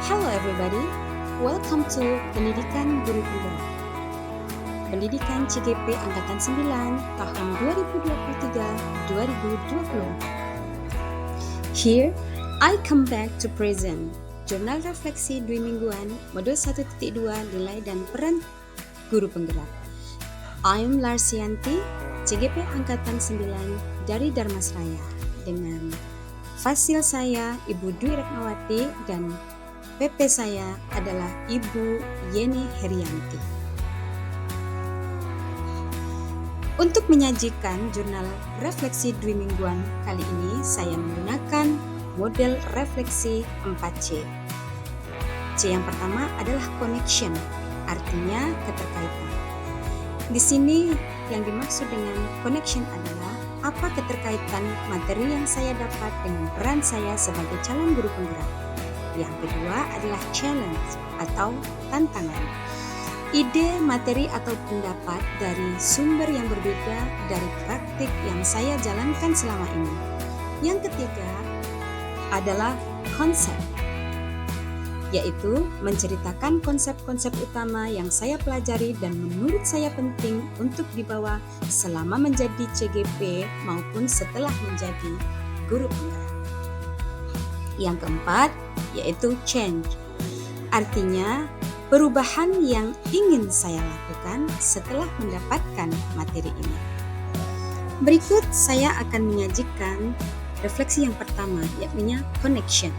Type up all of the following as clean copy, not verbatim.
Hello everybody, welcome to Pendidikan Guru Penggerak. Pendidikan CGP Angkatan 9 tahun 2023-2024. Here, I come back to present Jurnal Refleksi Dwi Mingguan Modul 1.2 Nilai dan Peran Guru Penggerak. I'm Larsianti, CGP Angkatan 9 dari Darmasraya, dengan fasil saya Ibu Dwi Retnawati dan PP saya adalah Ibu Yeni Herianti. Untuk menyajikan jurnal refleksi Dwi Mingguan kali ini, saya menggunakan model refleksi 4C. C yang pertama adalah connection, artinya keterkaitan. Di sini yang dimaksud dengan connection adalah apa keterkaitan materi yang saya dapat dengan peran saya sebagai calon guru penggerak. Yang kedua adalah challenge atau tantangan. Ide, materi atau pendapat dari sumber yang berbeda dari praktik yang saya jalankan selama ini. Yang ketiga adalah konsep, yaitu menceritakan konsep-konsep utama yang saya pelajari dan menurut saya penting untuk dibawa selama menjadi CGP maupun setelah menjadi guru penggerak. Yang keempat yaitu change, artinya perubahan yang ingin saya lakukan setelah mendapatkan materi ini. Berikut saya akan menyajikan refleksi yang pertama, yakni connection,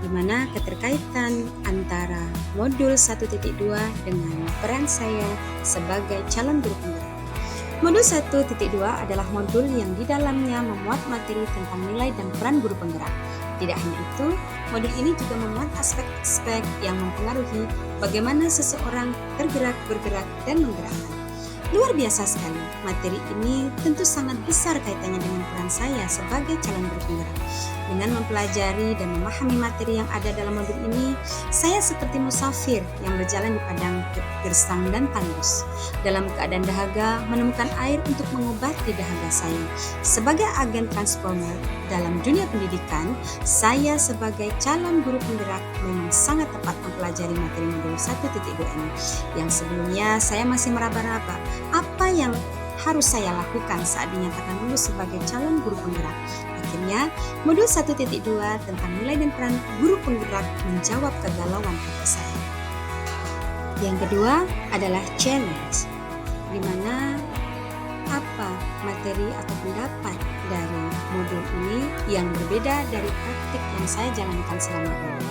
di mana keterkaitan antara modul 1.2 dengan peran saya sebagai calon guru penggerak. Modul 1.2 adalah modul yang di dalamnya memuat materi tentang nilai dan peran guru penggerak. Tidak hanya itu, modul ini juga memuat aspek-aspek yang mempengaruhi bagaimana seseorang tergerak, bergerak, dan menggerakkan. Luar biasa sekali, materi ini tentu sangat besar kaitannya dengan peran saya sebagai calon guru penggerak. Dengan mempelajari dan memahami materi yang ada dalam modul ini, saya seperti musafir yang berjalan di padang gersang dan tandus. Dalam keadaan dahaga, menemukan air untuk mengobati dahaga saya. Sebagai agen transformer dalam dunia pendidikan, saya sebagai calon guru penggerak memang sangat tepat mempelajari materi modul 1.2 ini. Yang sebelumnya saya masih meraba-raba apa yang harus saya lakukan saat dinyatakan lulus sebagai calon guru penggerak. Akhirnya, modul 1.2 tentang nilai dan peran guru penggerak menjawab kegalauan hati saya. Yang kedua adalah challenge, di mana apa materi atau pendapat dari modul ini yang berbeda dari praktik yang saya jalankan selama ini.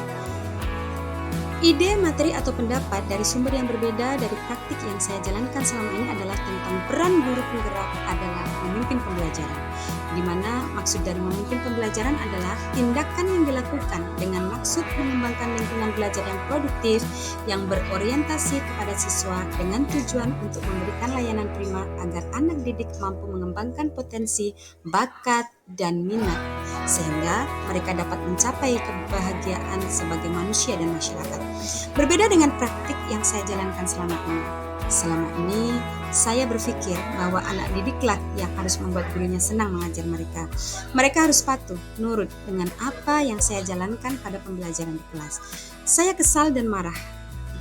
Ide, materi, atau pendapat dari sumber yang berbeda dari praktik yang saya jalankan selama ini adalah tentang peran guru penggerak adalah memimpin pembelajaran, di mana maksud dari memimpin pembelajaran adalah tindakan yang dilakukan dengan maksud mengembangkan lingkungan belajar yang produktif, yang berorientasi kepada siswa dengan tujuan untuk memberikan layanan prima agar anak didik mampu mengembangkan potensi, bakat, dan minat, sehingga mereka dapat mencapai kebahagiaan sebagai manusia dan masyarakat. Berbeda dengan praktik yang saya jalankan selama ini. Selama ini, saya berpikir bahwa anak didiklah yang harus membuat gurunya senang mengajar mereka. Mereka harus patuh, nurut dengan apa yang saya jalankan pada pembelajaran di kelas. Saya kesal dan marah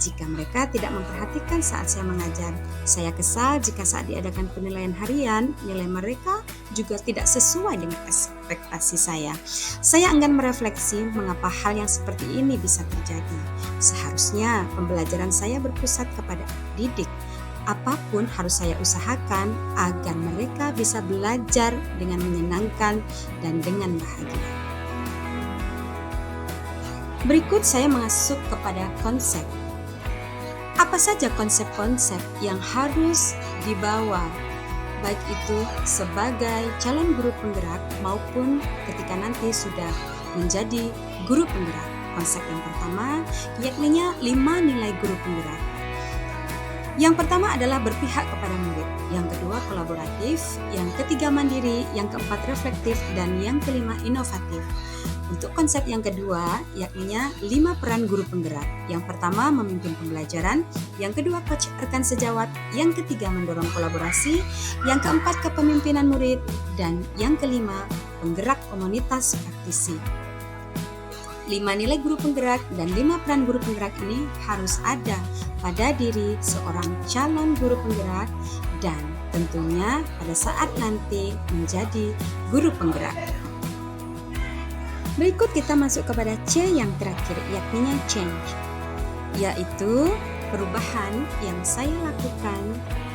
jika mereka tidak memperhatikan saat saya mengajar. Saya kesal jika saat diadakan penilaian harian, nilai mereka juga tidak sesuai dengan ekspektasi saya. Saya enggan merefleksi mengapa hal yang seperti ini bisa terjadi. Seharusnya pembelajaran saya berpusat kepada didik. Apapun harus saya usahakan agar mereka bisa belajar dengan menyenangkan dan dengan bahagia. Berikut saya masuk kepada konsep. Apa saja konsep-konsep yang harus dibawa, baik itu sebagai calon guru penggerak maupun ketika nanti sudah menjadi guru penggerak. Konsep yang pertama, yakni 5 nilai guru penggerak. Yang pertama adalah berpihak kepada murid, yang kedua kolaboratif, yang ketiga mandiri, yang keempat reflektif, dan yang kelima inovatif. Untuk konsep yang kedua, yakni 5 peran guru penggerak. Yang pertama, memimpin pembelajaran. Yang kedua, coach rekan sejawat. Yang ketiga, mendorong kolaborasi. Yang keempat, kepemimpinan murid. Dan yang kelima, penggerak komunitas praktisi. 5 nilai guru penggerak dan 5 peran guru penggerak ini harus ada pada diri seorang calon guru penggerak dan tentunya pada saat nanti menjadi guru penggerak. Berikut kita masuk kepada C yang terakhir, yakni change, yaitu perubahan yang saya lakukan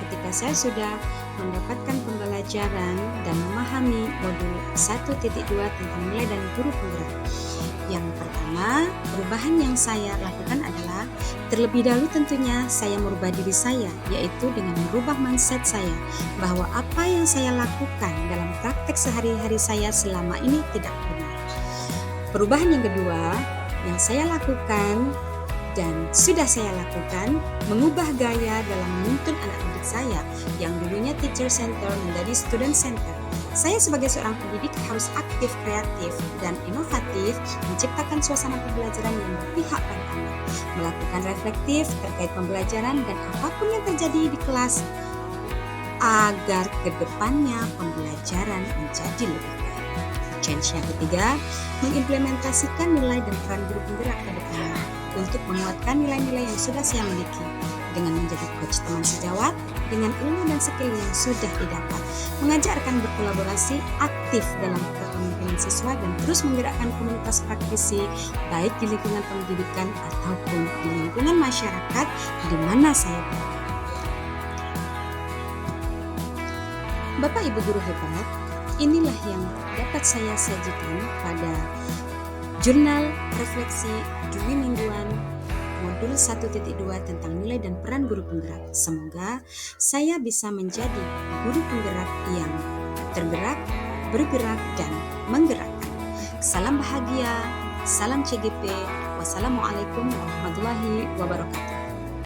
ketika saya sudah mendapatkan pembelajaran dan memahami modul 1.2 tentang nilai dan guru penggerak. Yang pertama, perubahan yang saya lakukan adalah terlebih dahulu tentunya saya merubah diri saya, yaitu dengan merubah mindset saya bahwa apa yang saya lakukan dalam praktek sehari-hari saya selama ini tidak benar. Perubahan yang kedua yang saya lakukan dan sudah saya lakukan, mengubah gaya dalam menuntun anak didik saya yang dulunya teacher center menjadi student center. Saya sebagai seorang pendidik harus aktif, kreatif, dan inovatif menciptakan suasana pembelajaran yang berpihak pada anak, melakukan reflektif terkait pembelajaran dan apapun yang terjadi di kelas agar kedepannya pembelajaran menjadi lebih baik. Change yang ketiga, mengimplementasikan nilai dan peran guru penggerak ke depannya untuk menguatkan nilai-nilai yang sudah saya miliki dengan menjadi coach teman sejawat dengan ilmu dan skill yang sudah didapat, mengajarkan berkolaborasi aktif dalam kepemimpinan siswa dan terus menggerakkan komunitas praktisi baik di lingkungan pendidikan ataupun di lingkungan masyarakat di mana saya berada. Bapak Ibu guru hebat, inilah yang dapat saya sajikan pada jurnal refleksi Dwi Mingguan modul 1.2 tentang nilai dan peran guru penggerak. Semoga saya bisa menjadi guru penggerak yang tergerak, bergerak, dan menggerakkan. Salam bahagia, salam CGP, wassalamualaikum warahmatullahi wabarakatuh.